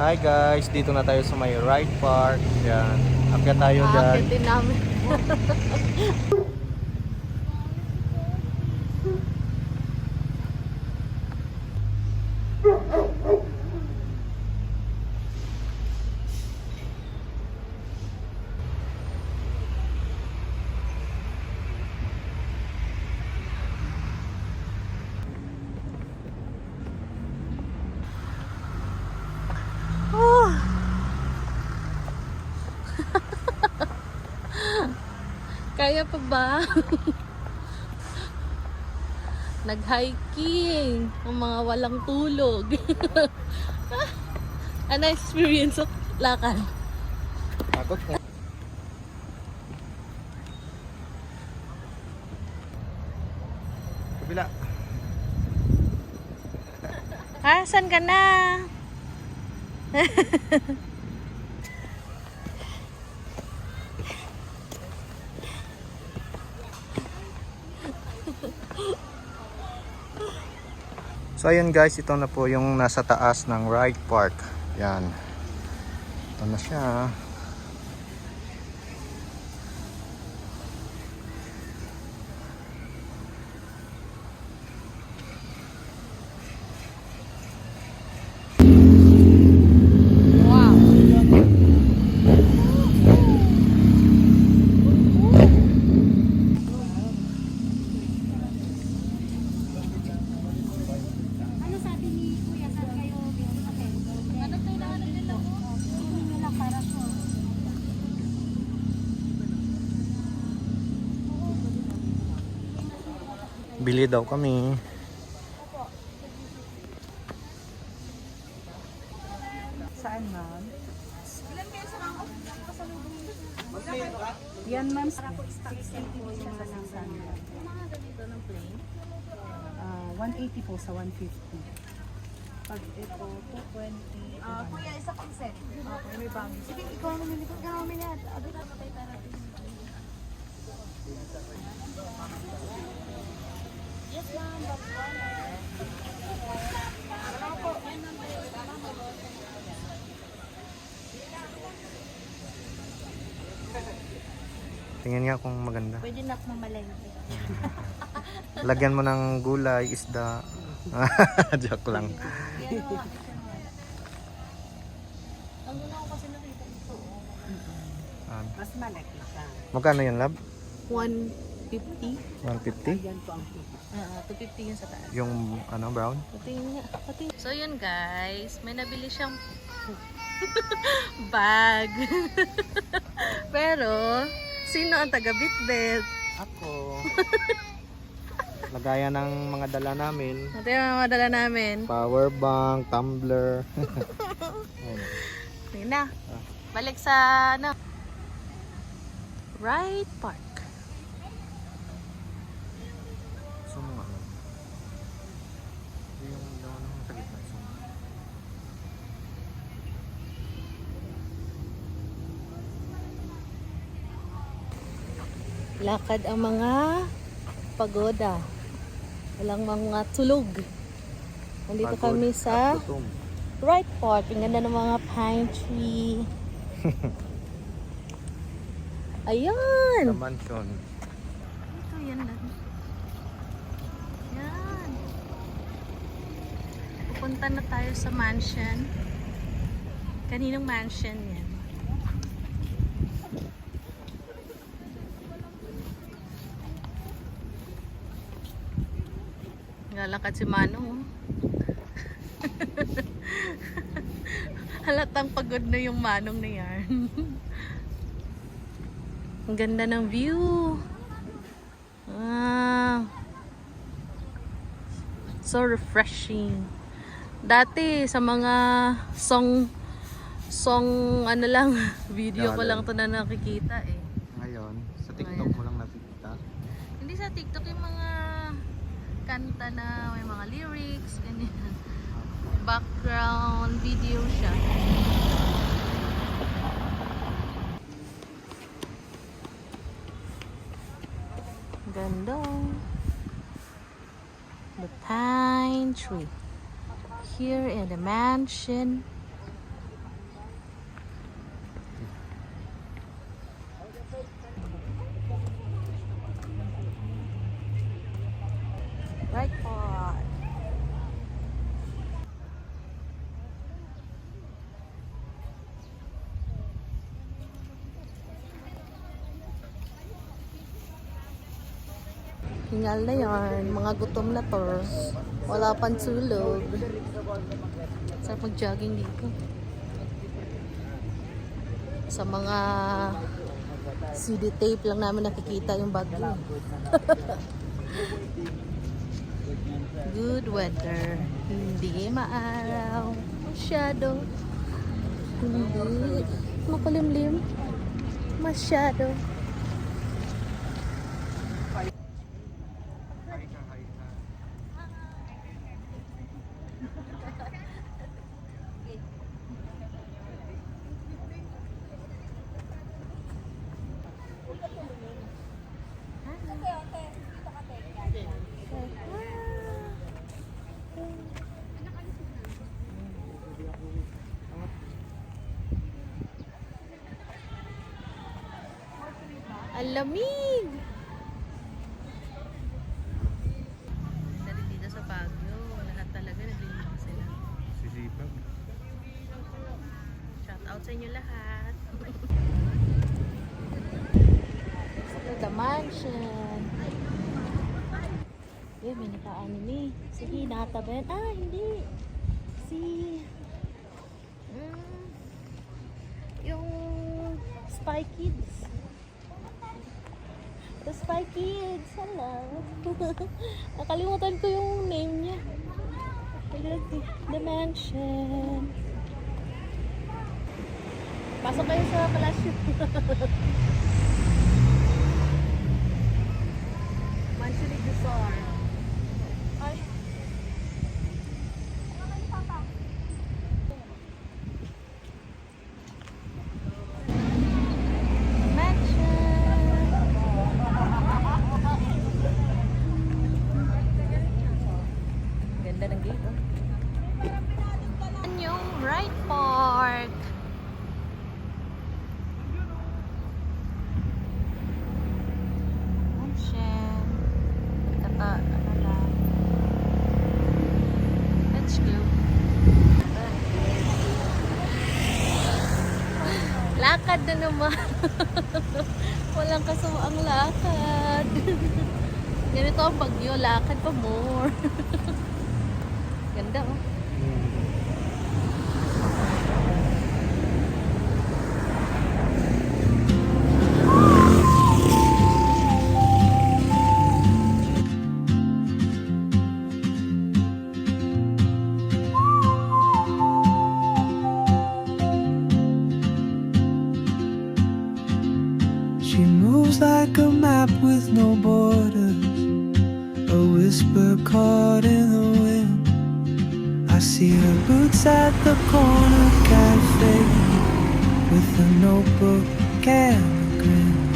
Hi guys, dito na tayo sa may Ride Park. Yan. Akyat tayo dyan. Aakyat din namin. Kaya pa ba? Nag-hiking ang mga walang tulog. Ano experience of lakad? Takot mo. Kabila. Ha? Saan ka na? So ayun guys, ito na po yung nasa taas ng Ride Park. Yan. Ito na siya. Wow. Ano sabi ni Kuya, saan kayo bibili? Ano kailangan nila mo? Hindi nila para po. Bili daw kami. Saan ma'am? Yan ma'am, 60 po yung mga ng sandal. Mga ganito ng plain. 180 po sa 150. Pag ito, 220. Kuya, isa pang set. Okay, may bang. Sige, ikaw ang mamili ko. Ikaw ang mamili. Agad na patay tayo. Yes, ma'am. Tingnan nga kung maganda. Pwede na mamalengke. Lagyan mo ng gulay, isda. Joke lang. Yan o. Ang una ko kasi nakita ito. Mas malaki siya. Magkano yun, lab? 150. 150? Yan po ang 250 yun sa taas. Yung ano, brown? Patingin nga. Patingin. So yun guys, may nabili siyang bag. Pero, sino ang taga-bitbit? Ako. Lagayan ng mga dala namin. Ito yung mga madala namin. Power bank, tumbler. Sige na. Balik sa ano. Ride Park. So mga ano. Yung ano sa gitna. Lakad ang mga pagoda. Walang mga tulog. Nandito Pagod kami at sa gutom. Ride Park. Ang ganda ng mga pine tree. Ayan! Sa mansion. Ito yan lang. Yan. Pupunta na tayo sa mansion. Kaninong mansion yan? Lalakad si Manong. Halatang pagod na yung Manong na yan. Ang ganda ng view. So refreshing. Dati sa mga song ano lang, video ko lang to na nakikita eh. Ngayon, sa TikTok mo lang nakikita. Hindi sa TikTok yung mga kanta na may mga lyrics, ganyan. Background video siya. Ganda. The pine tree. Here in the mansion. Hingal na yan. Mga gutom na to. Wala pang tulog. Sarap mag-jogging dito. Sa mga CD tape lang namin nakikita yung bagyo. Good weather. Hindi maaraw. Masyado. Hindi makulimlim. Masyado. Ang lamig! Dari dito sa Baguio, lahat talaga naglilinis sila. Sisipag. Shout out sa inyo lahat. Ito the mansion. Yun, may nakaano ni. Sige, nakatabayan. Ah, hindi. Si... yung Spy Kids. The Spy Kids. Hello. Nakalimutan ko yung name niya. The mansion. Pasok kayo sa palasyo. Mansion is the star. Ay. Ganda ng gate, oh. Yan yung Right Park. Mansion. Ano lang. Let's go. Lakad na naman. Walang kasamaang lakad. Ganito ang bagyo, lakad pa more. Ganda, oh. She moves like a map with no borders, a whisper caught in the wind. I see her boots at the corner cafe with a notebook and a grin.